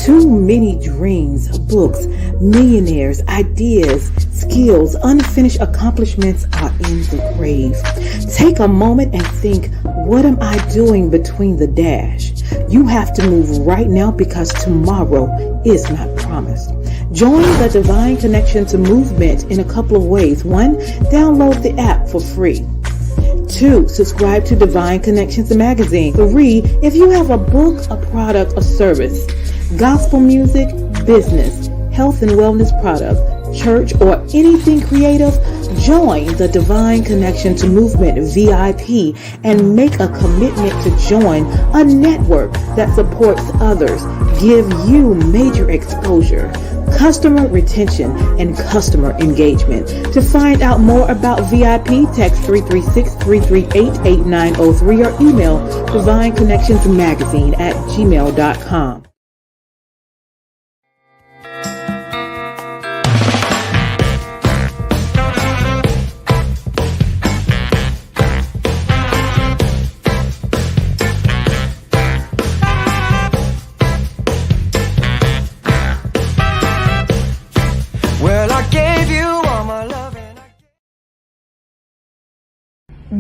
Too many dreams, books, millionaires, ideas, skills, unfinished accomplishments are in the grave. Take a moment and think, what am I doing between the dash? You have to move right now because tomorrow is not promised. Join the Divine Connections movement in a couple of ways. 1, download the app for free. 2, subscribe to Divine Connections magazine. 3, if you have a book, a product, a service, gospel music, business, health and wellness product, church, or anything creative, join the Divine Connections Movement VIP and make a commitment to join a network that supports others, give you major exposure, customer retention, and customer engagement. To find out more about VIP, text 336-338-8903 or email divineconnectionsmagazine@gmail.com.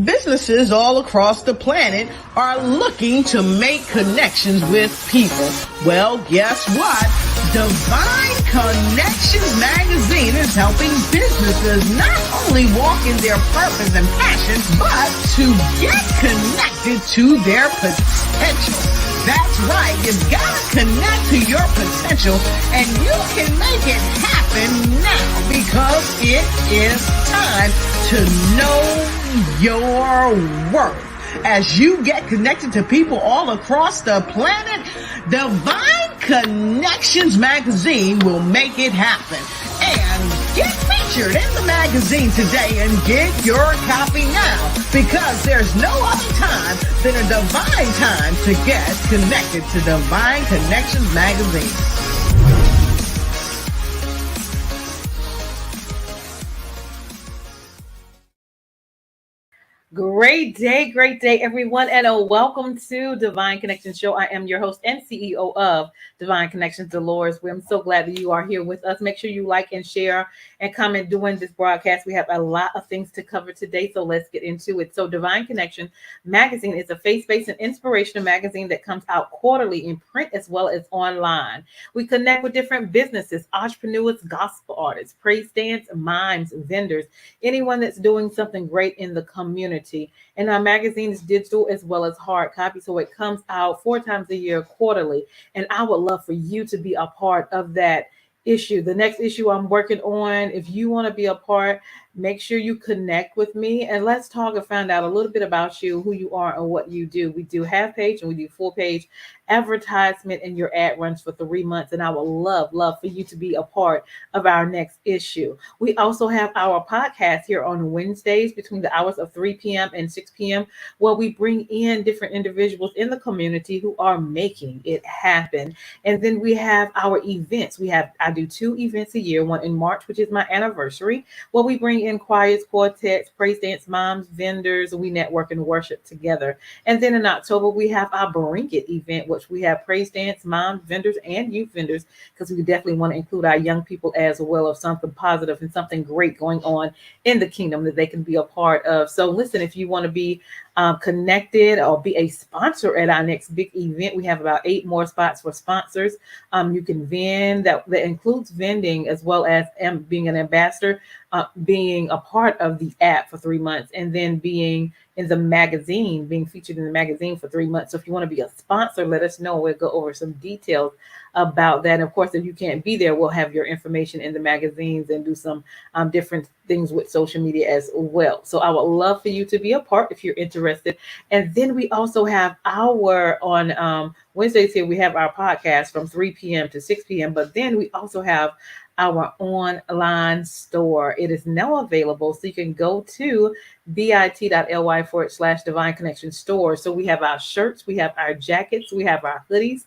Businesses all across the planet are looking to make connections with people. Well, guess what? Divine Connections magazine is helping businesses not only walk in their purpose and passion, but to get connected to their potential. That's right. You've got to connect to your potential, and you can make it happen now because it is time to know your worth. As you get connected to people all across the planet, Divine Connections magazine will make it happen. And get featured in the magazine today and get your copy now, because there's no other time than a divine time to get connected to Divine Connections magazine. Great day, everyone, and welcome to Divine Connections Show. I am your host and CEO of Divine Connections, Deloris. I'm so glad that you are here with us. Make sure you like and share and comment during this broadcast. We have a lot of things to cover today, so let's get into it. So Divine Connection magazine is a faith-based and inspirational magazine that comes out quarterly in print as well as online. We connect with different businesses, entrepreneurs, gospel artists, praise dance, mimes, vendors, anyone that's doing something great in the community. And our magazine is digital as well as hard copy, so it comes out 4 times a year quarterly. And I would love for you to be a part of that issue. The next issue I'm working on, if you want to be a part, make sure you connect with me and let's talk and find out a little bit about you, who you are, and what you do. We do half page and we do full page advertisement, and your ad runs for 3 months. And I would love for you to be a part of our next issue. We also have our podcast here on Wednesdays between the hours of 3 p.m. and 6 p.m. where we bring in different individuals in the community who are making it happen. And then we have our events. I do 2 events a year, one in March, which is my anniversary, where we bring in choirs, quartets, praise dance moms, vendors, and we network and worship together. And then in October, we have our Bring It event, which we have praise dance moms, vendors, and youth vendors, because we definitely want to include our young people as well, of something positive and something great going on in the kingdom that they can be a part of. So listen, if you want to be connected or be a sponsor at our next big event, we have about 8 more spots for sponsors. You can vend, that includes vending as well as being an ambassador, being a part of the app for 3 months, and then being in the magazine, being featured in the magazine for 3 months. So if you want to be a sponsor, let us know. We'll go over some details about that. And of course, if you can't be there, we'll have your information in the magazines and do some different things with social media as well. So I would love for you to be a part if you're interested. And then we also have on Wednesdays here, we have our podcast from 3 p.m. to 6 p.m. But then we also have our online store. It is now available, so you can go to bit.ly/Divine Connection Store. So we have our shirts, we have our jackets, we have our hoodies,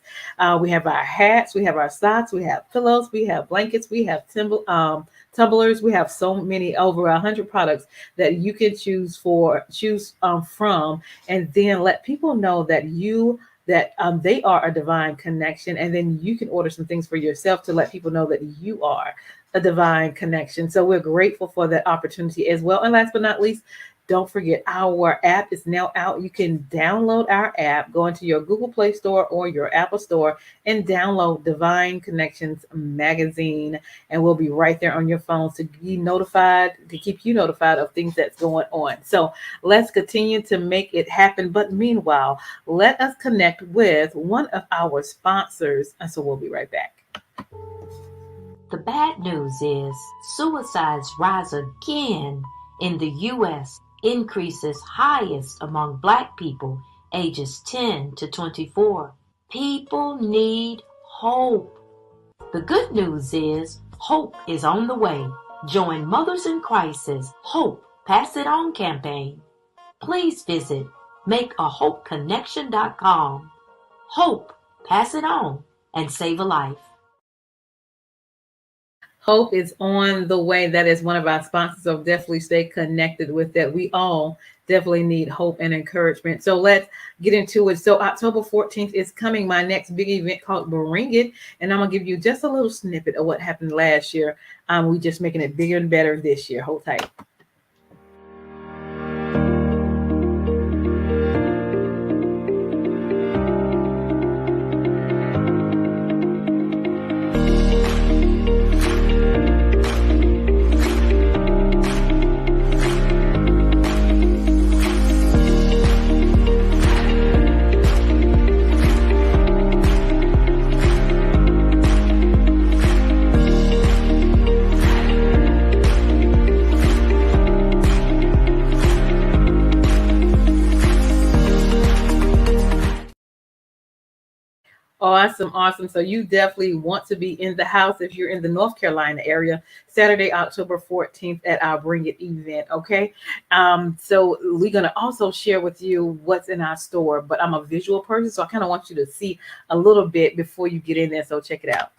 we have our hats, we have our socks, we have pillows, we have blankets, we have tumblers. We have so many, over 100 products that you can choose from, and then let people know that you that they are a divine connection. And then you can order some things for yourself to let people know that you are a divine connection. So we're grateful for that opportunity as well. And last but not least, don't forget our app is now out. You can download our app, go into your Google Play Store or your Apple Store and download Divine Connections Magazine. And we'll be right there on your phones to be notified, to keep you notified of things that's going on. So let's continue to make it happen. But meanwhile, let us connect with one of our sponsors. And so we'll be right back. The bad news is suicides rise again in the U.S., increases highest among Black people ages 10 to 24. People need hope. The good news is hope is on the way. Join Mothers in Crisis Hope Pass It On campaign. Please visit makeahopeconnection.com. Hope, pass it on, and save a life. Hope is on the way. That is one of our sponsors. So definitely stay connected with that. We all definitely need hope and encouragement. So let's get into it. So October 14th is coming. My next big event called Bring It. And I'm going to give you just a little snippet of what happened last year. We just making it bigger and better this year. Hold tight. Awesome. So you definitely want to be in the house if you're in the North Carolina area, Saturday, October 14th at our Bring It event. Okay. So we're going to also share with you what's in our store, but I'm a visual person, so I kind of want you to see a little bit before you get in there. So check it out.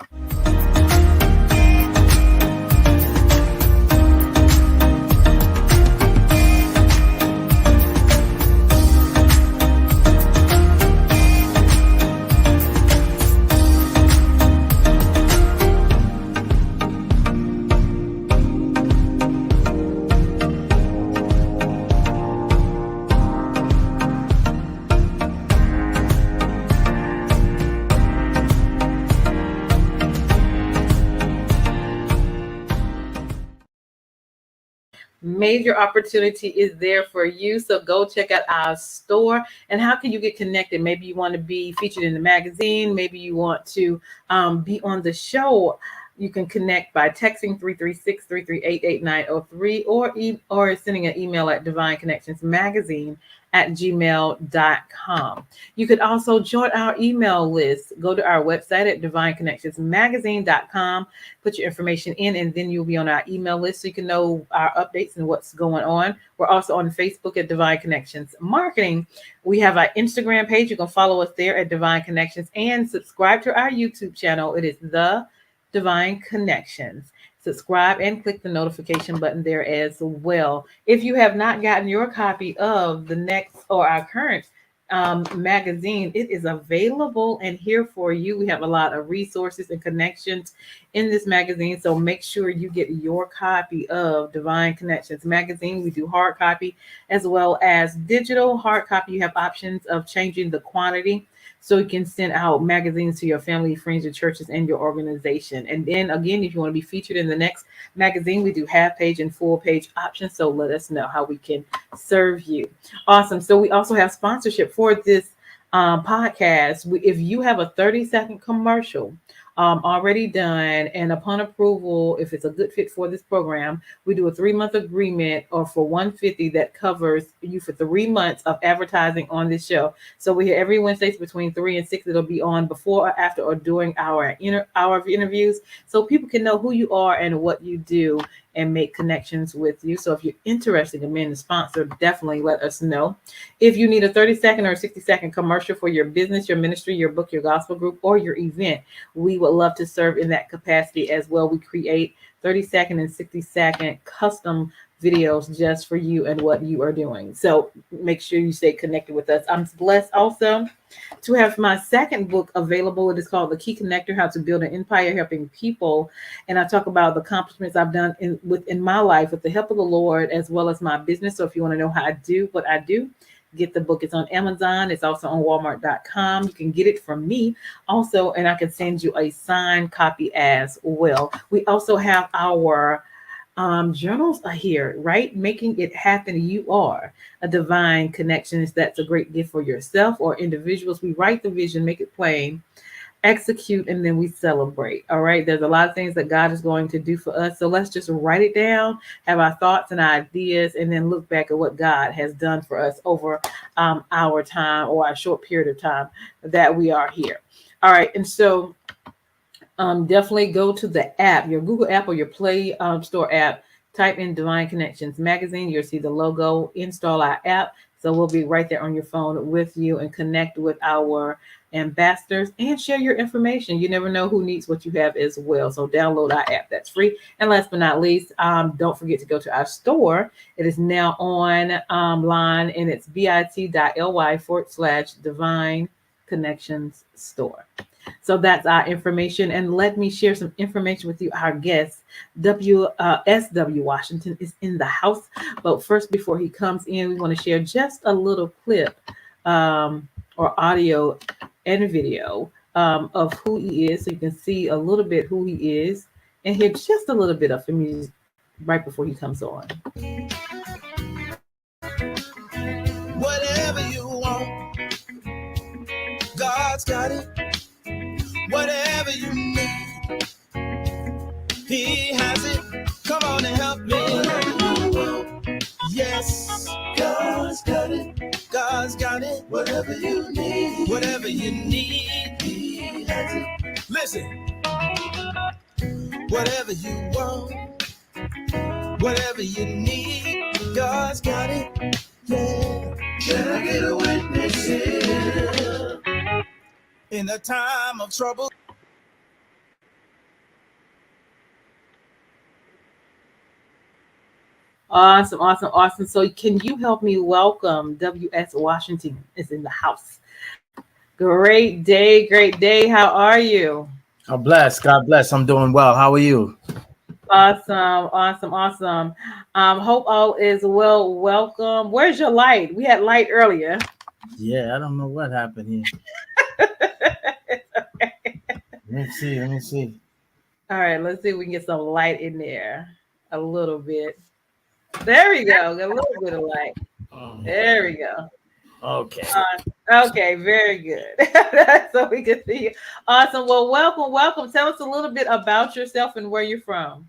Major opportunity is there for you. So go check out our store. And how can you get connected? Maybe you want to be featured in the magazine. Maybe you want to be on the show. You can connect by texting 336-338-8903 or sending an email at divineconnectionsmagazine@gmail.com. You could also join our email list. Go to our website at divineconnectionsmagazine.com, put your information in, and then you'll be on our email list so you can know our updates and what's going on. We're also on Facebook at Divine Connections Marketing. We have our Instagram page. You can follow us there at Divine Connections and subscribe to our YouTube channel. It is The Divine Connections. Subscribe and click the notification button there as well. If you have not gotten your copy of the next or our current magazine, it is available and here for you. We have a lot of resources and connections in this magazine, so make sure you get your copy of Divine Connections magazine. We do hard copy as well as digital. Hard copy, you have options of changing the quantity, so you can send out magazines to your family, friends, your churches, and your organization. And then again, if you want to be featured in the next magazine, we do half page and full page options. So let us know how we can serve you. Awesome. So we also have sponsorship for this podcast. If you have a 30-second commercial already done, and upon approval, if it's a good fit for this program, we do a 3-month agreement or for $150 that covers you for 3 months of advertising on this show. So we're here every Wednesday between 3 and 6. It'll be on before or after or during our hour of interviews, so people can know who you are and what you do and make connections with you. So if you're interested in being a sponsor, definitely let us know. If you need a 30-second or 60-second commercial for your business, your ministry, your book, your gospel group, or your event, we would love to serve in that capacity as well. We create 30-second and 60-second custom videos just for you and what you are doing. So make sure you stay connected with us. I'm blessed also to have my second book available. It is called The Key Connector: How to Build an Empire Helping People. And I talk about the accomplishments I've done within my life with the help of the Lord, as well as my business. So if you want to know how I do what I do, get the book. It's on Amazon. It's also on Walmart.com. You can get it from me also, and I can send you a signed copy as well. We also have our journals are here, right? Making it happen. You are a divine connections. That's a great gift for yourself or individuals. We write the vision, make it plain, execute, and then we celebrate. All right. There's a lot of things that God is going to do for us. So let's just write it down, have our thoughts and ideas, and then look back at what God has done for us over our time or our short period of time that we are here. All right. And so definitely go to the app, your Google app or your Play Store app. Type in Divine Connections Magazine. You'll see the logo. Install our app. So we'll be right there on your phone with you and connect with our ambassadors and share your information. You never know who needs what you have as well. So download our app. That's free. And last but not least, don't forget to go to our store. It is now online and it's bit.ly/Divine Connections Store. So that's our information. And let me share some information with you. Our guest, SW Washington, is in the house. But first, before he comes in, we want to share just a little clip or audio and video of who he is. So you can see a little bit who he is and hear just a little bit of him music right before he comes on. Whatever you want, God's got it. Whatever you need, He has it. Come on and help me. Yes, God's got it. God's got it. Whatever you need, He has it. Listen, whatever you want, whatever you need, God's got it. Yeah. Can I get a witness here? In a time of trouble. Awesome, awesome, awesome. So can you help me welcome W.S. Washington is in the house. Great day, great day. How are you? God bless. God bless. I'm doing well. How are you? Awesome, awesome, awesome. Hope all is well. Welcome. Where's your light? We had light earlier. Yeah, I don't know what happened here. Let me see. All right, let's see if we can get some light in there. A little bit. There we go. Got a little bit of light. There we go. Okay. Okay, very good. So we can see you. Awesome. Well, welcome. Tell us a little bit about yourself and where you're from.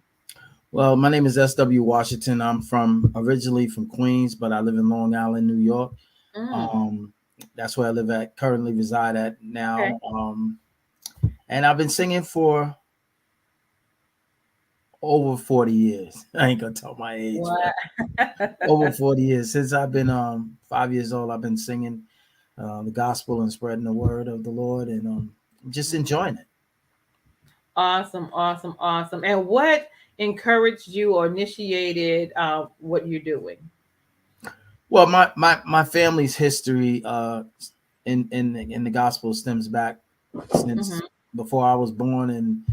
Well, my name is SW Washington. I'm originally from Queens, but I live in Long Island, New York. That's where I currently reside at now. Okay. And I've been singing for over 40 years. I ain't gonna tell my age. Over 40 years. Since I've been 5 years old, I've been singing the gospel and spreading the word of the Lord, and just enjoying it. Awesome. And what encouraged you or initiated what you're doing? Well, my family's history in the gospel stems back since before I was born, and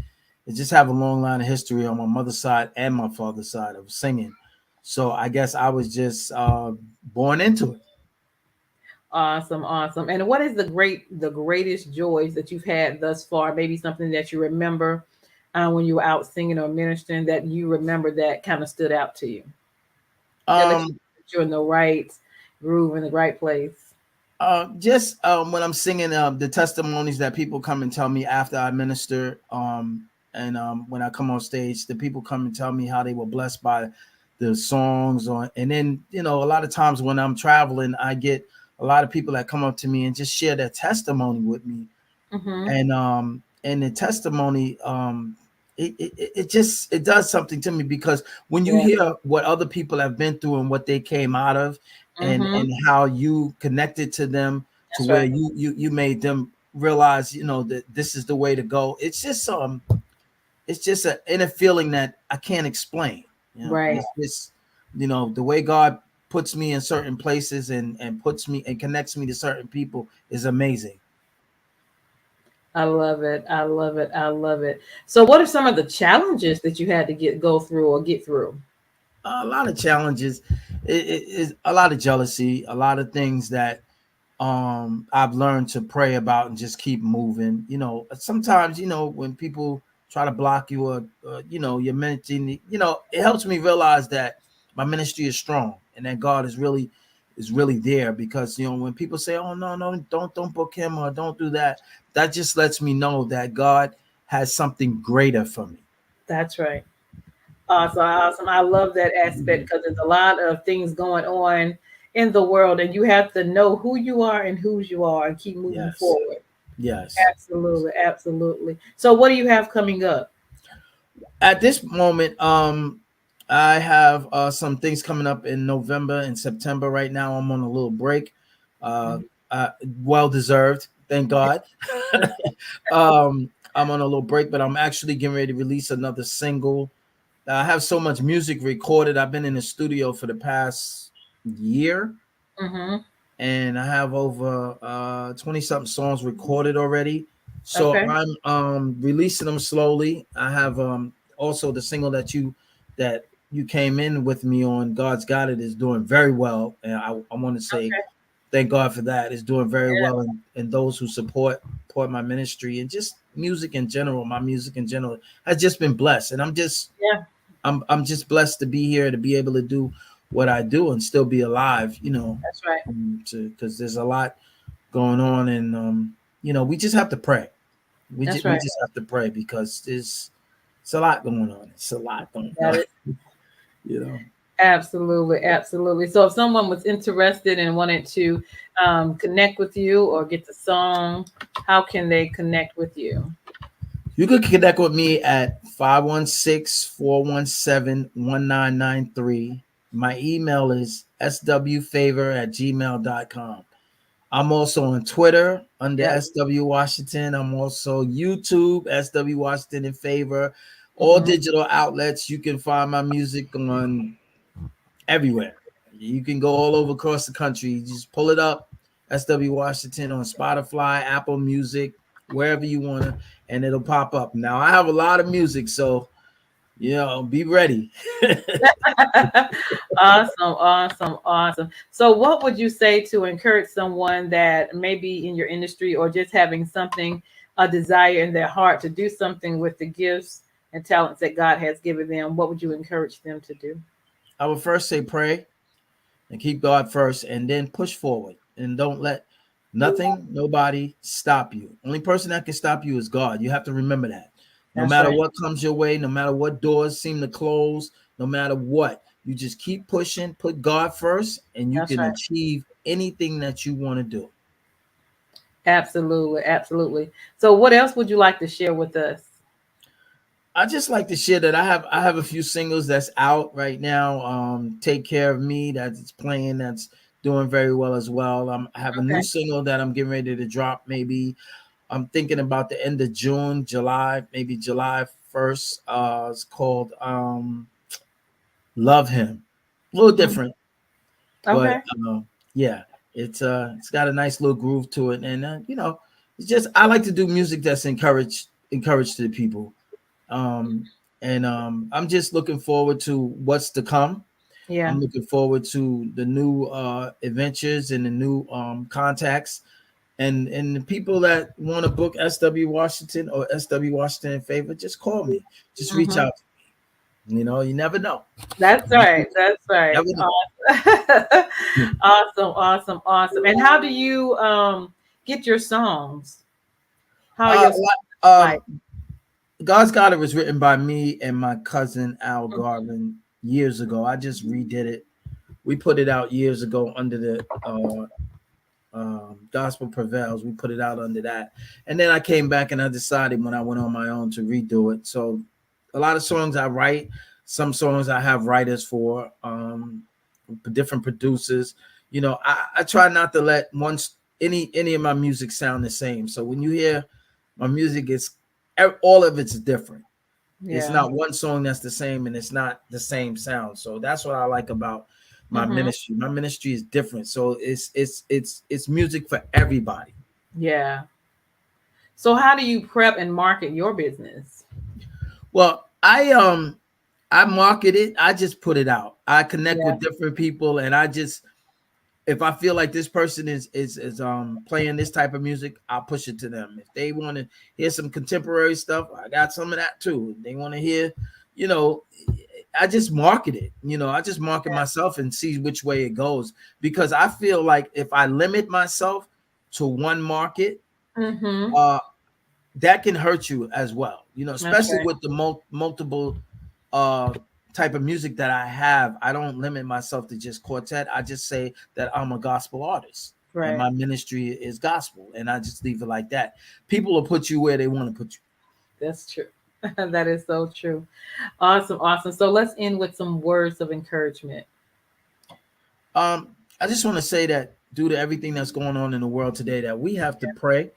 it just have a long line of history on my mother's side and my father's side of singing. So I guess I was just born into it. Awesome. And what is the greatest joys that you've had thus far? Maybe something that you remember when you were out singing or ministering that you remember that kind of stood out to you? That you're in the right groove, in the right place. Just when I'm singing, the testimonies that people come and tell me after I minister, and when I come on stage, the people come and tell me how they were blessed by the songs. And then, a lot of times when I'm traveling, I get a lot of people that come up to me and just share their testimony with me. And the testimony, it does something to me, because when you hear what other people have been through and what they came out of, and how you connected to them, to where you made them realize, that this is the way to go. It's just an inner feeling that I can't explain. Right. It's The way God puts me in certain places and puts me and connects me to certain people is amazing. I love it. I love it. I love it. So, what are some of the challenges that you had to go through or get through? A lot of challenges, it is a lot of jealousy, a lot of things that I've learned to pray about and just keep moving. Sometimes when people try to block you or your ministry, it helps me realize that my ministry is strong and that God is really there, because when people say, oh, no, don't book him or don't do that, that just lets me know that God has something greater for me. That's right. Awesome. Awesome. I love that aspect Mhm. because there's a lot of things going on in the world, and you have to know who you are and whose you are and keep moving Yes, forward. yes. Absolutely. Absolutely. So, what do you have coming up? At this moment, I have some things coming up in November and September. Right now, I'm on a little break. Uh, Mhm. uh, well deserved, thank God. I'm on a little break, but I'm actually getting ready to release another single. I have so much music recorded. I've been in the studio for the past year, Mm-hmm. and I have over 20 something songs recorded already. So Okay. I'm releasing them slowly. I have also the single that you came in with me on, God's Got It, is doing very well. And I want to say Okay. thank God for that. It's doing very well, and those who support my ministry and just music in general, my music in general has just been blessed. And Yeah. I'm just blessed to be here, to be able to do what I do and still be alive, That's right. because there's a lot going on, and we just have to pray. We That's just, we right. just have to pray because it's a lot going on. It's a lot going That on, is you know. absolutely, absolutely. So, if someone was interested and wanted to connect with you or get the song, how can they connect with you? You can connect with me at 516-417-1993. My email is swfavor@gmail.com. I'm also on Twitter under Yep. SW Washington. I'm also YouTube, SW Washington in Favor. All Hmm. digital outlets. You can find my music on everywhere. You can go all over across the country. You just pull it up, SW Washington on Spotify, Apple Music, wherever you want to, and it'll pop up. Now, I have a lot of music, so, be ready. Awesome, awesome, awesome. So, what would you say to encourage someone that maybe in your industry or just having something, a desire in their heart to do something with the gifts and talents that God has given them? What would you encourage them to do? I would first say pray and keep God first, and then push forward. And don't let nothing, nobody stop you. Only person that can stop you is God. You have to remember that. No That's matter right. what comes your way, no matter what doors seem to close, no matter what, you just keep pushing, put God first, and you That's can right. achieve anything that you want to do. Absolutely, absolutely. So, what else would you like to share with us? I just like to share that I have a few singles that's out right now. Take Care of Me, that's playing, that's doing very well as well. I have a new Okay. single that I'm getting ready to drop. Maybe I'm thinking about the end of June, July, maybe July 1st. It's called Love Him. A little Mhm. different, but Okay. yeah, it's got a nice little groove to it, and it's just I like to do music that's encouraged to the people. Um, and I'm just looking forward to what's to come. Yeah. I'm looking forward to the new adventures and the new contacts, and the people that want to book SW Washington or SW Washington in Favor. Just call me. Just reach Hmm. out. You never know. That's right. That's right. Never know. Awesome. Awesome. Awesome. Awesome. And how do you get your songs? How are Uh, your songs like? um, God's Got It was written by me and my cousin Al Garvin years ago. I just redid it. We put it out years ago under the Gospel Prevails. We put it out under that, and then I came back and I decided when I went on my own to redo it. So a lot of songs I write, some songs I have writers for, different producers. I try not to let any of my music sound the same. So when you hear my music, it's all of it's different. It's not one song that's the same, and it's not the same sound. So that's what I like about my ministry. My ministry is different. So it's music for everybody. Yeah. So how do you prep and market your business? Well, I market it. I just put it out. I connect with different people, and I just, if I feel like this person is playing this type of music, I'll push it to them. If they want to hear some contemporary stuff, I got some of that too. If they want to hear, I just market it. I just market myself and see which way it goes, because I feel like if I limit myself to one market, that can hurt you as well. Especially with the multiple type of music that I have. I don't limit myself to just quartet. I just say that I'm a gospel artist, and my ministry is gospel, and I just leave it like that. People will put you where they want to put you. That's true. That is so true. Awesome. So let's end with some words of encouragement. I just want to say that due to everything that's going on in the world today, that we have to pray,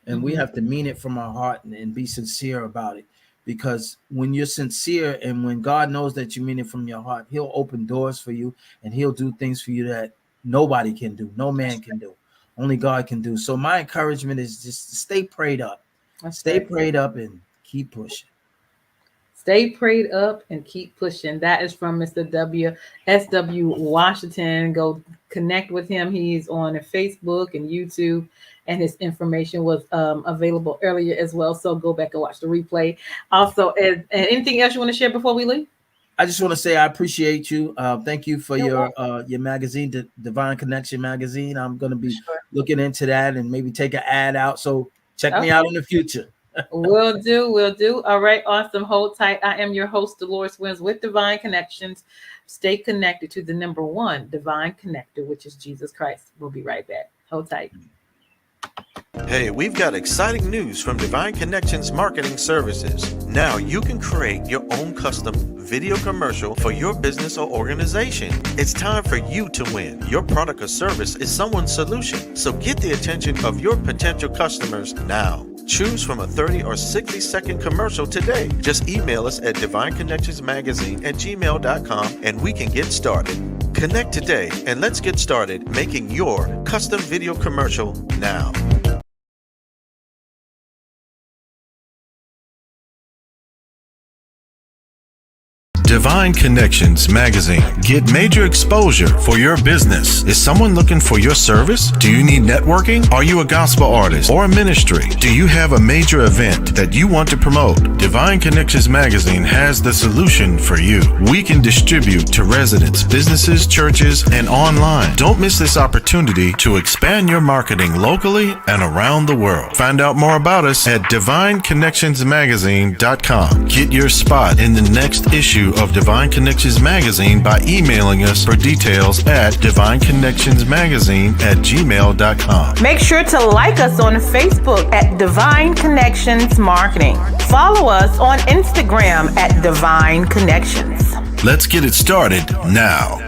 and we have to mean it from our heart and be sincere about it. Because when you're sincere and when God knows that you mean it from your heart, he'll open doors for you, and he'll do things for you that nobody can do. No man can do. Only God can do. So my encouragement is just to stay prayed up. Stay prayed up and keep pushing. Stay prayed up and keep pushing. That is from Mr. W.S.W. Washington. Go connect with him. He's on Facebook and YouTube, and his information was available earlier as well. So go back and watch the replay. Also, and anything else you want to share before we leave? I just want to say I appreciate you. Thank you for your magazine, the Divine Connection magazine. I'm going to be looking into that and maybe take an ad out. So check me out in the future. Will do. All right, awesome. Hold tight. I am your host, Deloris Williams with Divine Connections. Stay connected to the number one divine connector, which is Jesus Christ. We'll be right back. Hold tight. Hey, we've got exciting news from Divine Connections Marketing Services. Now you can create your own custom video commercial for your business or organization. It's time for you to win. Your product or service is someone's solution. So get the attention of your potential customers now. Choose from a 30 or 60-second commercial today. Just email us at divineconnectionsmagazine@gmail.com and we can get started. Connect today and let's get started making your custom video commercial now. Divine Connections Magazine. Get major exposure for your business. Is someone looking for your service? Do you need networking? Are you a gospel artist or a ministry? Do you have a major event that you want to promote? Divine Connections Magazine has the solution for you. We can distribute to residents, businesses, churches, and online. Don't miss this opportunity to expand your marketing locally and around the world. Find out more about us at divineconnectionsmagazine.com. Get your spot in the next issue of Divine Connections Magazine by emailing us for details at divineconnectionsmagazine@gmail.com. Make sure to like us on Facebook at Divine Connections Marketing. Follow us on Instagram at Divine Connections. Let's get it started now.